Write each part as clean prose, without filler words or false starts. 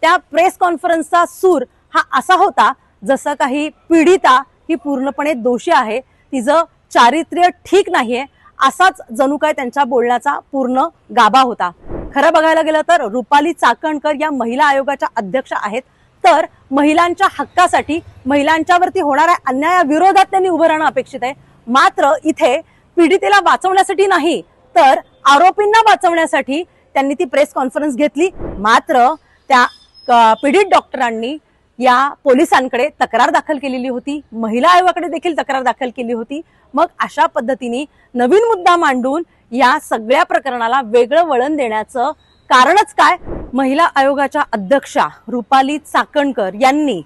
त्या प्रेस कॉन्फरन्सचा सूर हा असा होता जसं काही पीडिता ही पूर्णपणे दोषी आहे, तिचं चारित्र्य ठीक नाहीये असाच जणू काय त्यांच्या बोलण्याचा पूर्ण गाभा होता। खरं बघायला गेलं तर रुपाली चाकणकर या महिला आयोगाच्या अध्यक्ष आहेत, तर महिलांच्या हक्कासाठी महिलांच्यावरती होणाऱ्या अन्यायाविरोधात त्यांनी उभं राहणं अपेक्षित आहे। मात्र इथे पीडितेला वाचवण्यासाठी नाही तर आरोपींना वाचवण्यासाठी त्यांनी ती प्रेस कॉन्फरन्स घेतली। मात्र त्या पीडित डॉक्टरांनी या पोलिसांकडे तक्रार दाखल केलेली होती, महिला आयोगाकडे देखील तक्रार दाखल केली होती। मग अशा पद्धतीने नवीन मुद्दा मांडून या सगळ्या प्रकरणाला वेगळं वळण देण्याचं कारणच काय? महिला आयोगाच्या अध्यक्षा रुपाली चाकणकर यांनी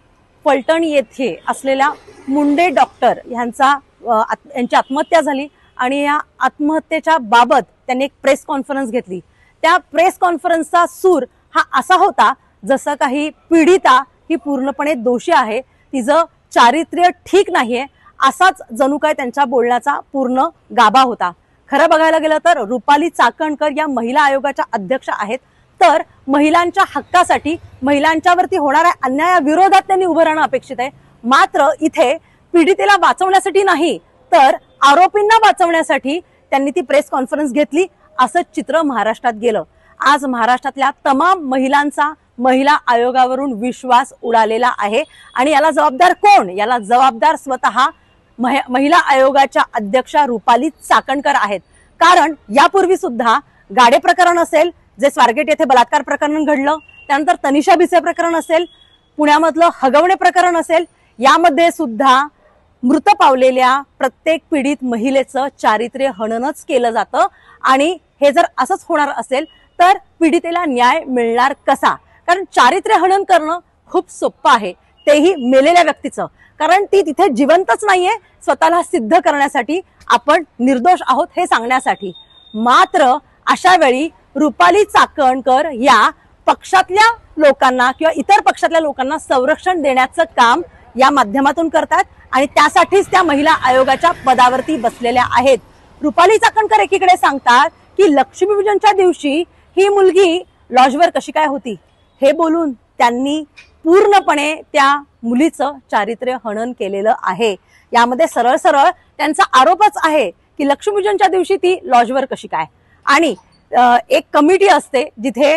फलटण येथे असलेल्या मुंडे डॉक्टर यांची आत्महत्या झाली आणि या आत्महत्येच्या बाबत त्यांनी एक प्रेस कॉन्फरन्स घेतली। त्या प्रेस कॉन्फरन्सचा सूर हा असा होता जसं काही पीडिता ही पूर्णपणे दोषी आहे, तिचं चारित्र्य ठीक नाहीये असाच जणू काय त्यांच्या बोलण्याचा पूर्ण गाभा होता। खरं बघायला गेलं तर रुपाली चाकणकर या महिला आयोगाच्या अध्यक्ष आहेत, तर महिलांच्या हक्कासाठी महिलांच्यावरती होणाऱ्या अन्यायाविरोधात त्यांनी उभं राहणं अपेक्षित आहे। मात्र इथे पीडितेला वाचवण्यासाठी नाही तर आरोपींना वाचवण्यासाठी त्यांनी ती प्रेस कॉन्फरन्स घेतली, असं चित्र महाराष्ट्रात गेलं। आज महाराष्ट्रातल्या तमाम महिलांचा महिला आयोगावरून विश्वास उडालेला आहे आणि याला जबाबदार कोण? याला जबाबदार स्वतः महिला आयोगाच्या अध्यक्षा रुपाली चाकणकर आहेत। कारण यापूर्वी सुद्धा गाडे प्रकरण असेल, जे स्वारगेट येथे बलात्कार प्रकरण घडलं, त्यानंतर तनिषा भिसे प्रकरण असेल, पुण्यामधलं हगवणे प्रकरण असेल, यामध्ये सुद्धा मृत पावलेल्या प्रत्येक पीडित महिलेचं चारित्र्य हननच केलं जातं आणि हे जर असंच होणार असेल तर पीडितेला न्याय मिळणार कसा? कारण चारित्र्य हनन करणं खूप सोपं आहे, तेही मेलेल्या व्यक्तीचं, कारण ती तिथे जिवंतच नाहीये स्वतःला सिद्ध करण्यासाठी आपण निर्दोष आहोत हे सांगण्यासाठी। मात्र अशा वेळी रुपाली चाकणकर या पक्षातल्या लोकांना किंवा इतर पक्षातल्या लोकांना संरक्षण देण्याचं काम या माध्यमातून करतात आणि त्यासाठीच त्या महिला आयोगाच्या पदावरती बसलेल्या आहेत। रुपाली चाकणकर एकीकडे सांगतात की लक्ष्मीपूजनच्या दिवशी ही मुलगी लॉजवर कशी काय होती हे बोलून त्यांनी पूर्णपणे त्या मुलीचं चारित्र्य हनन केलेलं आहे। यामध्ये सरळ सरळ त्यांचा आरोपच आहे की लक्ष्मीपूजनच्या दिवशी ती लॉजवर कशी काय, आणि एक कमिटी असते जिथे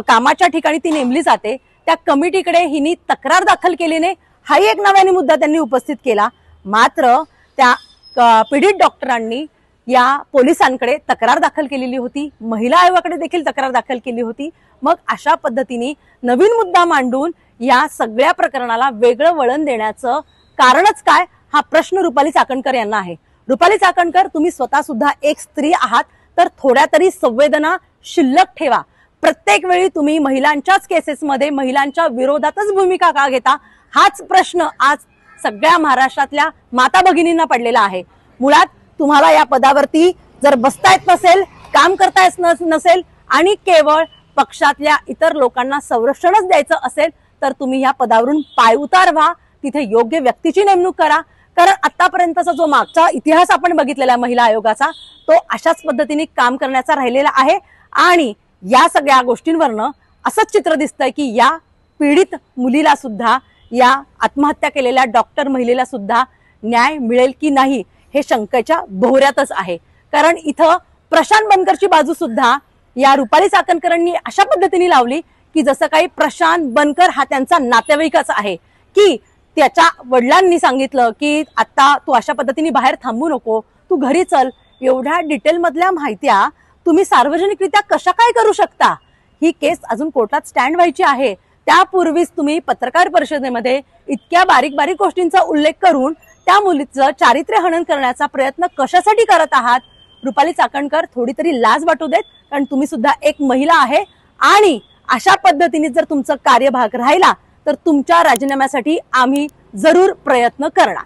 कामाच्या ठिकाणी ती नेमली जाते, त्या कमिटीकडे हिनी तक्रार दाखल केली नाही, हाही एक नव्याने मुद्दा त्यांनी उपस्थित केला। मात्र त्या पीडित डॉक्टरांनी या पोलिसांकडे तक्रार दाखल केलेली होती, महिला आयोगाकडे देखील तक्रार दाखल केली होती। मग अशा पद्धतीने नवीन मुद्दा मांडून या सगळ्या प्रकरणाला वेगळं वळण देण्याचं कारणच काय हा प्रश्न रुपाली चाकणकर यांना आहे। रुपाली चाकणकर, तुम्ही स्वतः सुद्धा एक स्त्री आहात, तर थोड्या तरी संवेदना शिल्लक ठेवा। प्रत्येक वेळी तुम्ही महिलांच्याच केसेसमध्ये महिलांच्या विरोधातच भूमिका का घेता? हाच प्रश्न आज सगळ्या महाराष्ट्रातल्या माता भगिनींना पडलेला आहे। मुळात तुम्हाला या पदावरती जर बसता येत नसेल, काम करता येत नसेल आणि केवळ पक्षातल्या इतर लोकांना संरक्षणच द्यायचं असेल तर तुम्ही या पदावरून पायउतार व्हा, तिथे योग्य व्यक्तीची नेमणूक करा। कारण आतापर्यंतचा जो मागचा इतिहास आपण बघितलेला महिला आयोगाचा, तो अशाच पद्धतीने काम करण्याचा राहिलेला आहे आणि या सगळ्या गोष्टींवरनं असंच चित्र दिसतंय की या पीडित मुलीला सुद्धा, या आत्महत्या केलेल्या डॉक्टर महिलेला सुद्धा न्याय मिळेल की नाही हे शंकेच्या भोवऱ्यातच आहे। कारण इथं प्रशांत बनकरची बाजू सुद्धा या रुपाली चाकणकरांनी अशा पद्धतीने लावली की जसं काही प्रशांत बनकर हा त्यांचा नातेवाईकच आहे, की त्याच्या वडिलांनी सांगितलं की आता तू अशा पद्धतीने बाहेर थांबू नको, तू घरी चल। एवढ्या डिटेल मधल्या माहित्या तुम्ही सार्वजनिकरित्या कशा काय करू शकता? ही केस अजून कोर्टात स्टँड व्हायची आहे, त्यापूर्वीच तुम्ही पत्रकार परिषदेमध्ये इतक्या बारीक बारीक गोष्टींचा उल्लेख करून त्या मुलीचं चारित्र्य हनन करण्याचा प्रयत्न कशासाठी करत आहात? रुपाली चाकणकर, थोडी तरी लाज वाटू देत, कारण तुम्ही सुद्धा एक महिला आहे आणि अशा पद्धतीने जर तुमचा कार्यभाग राहिला तर तुमच्या राजीनाम्यासाठी आम्ही जरूर प्रयत्न करणार।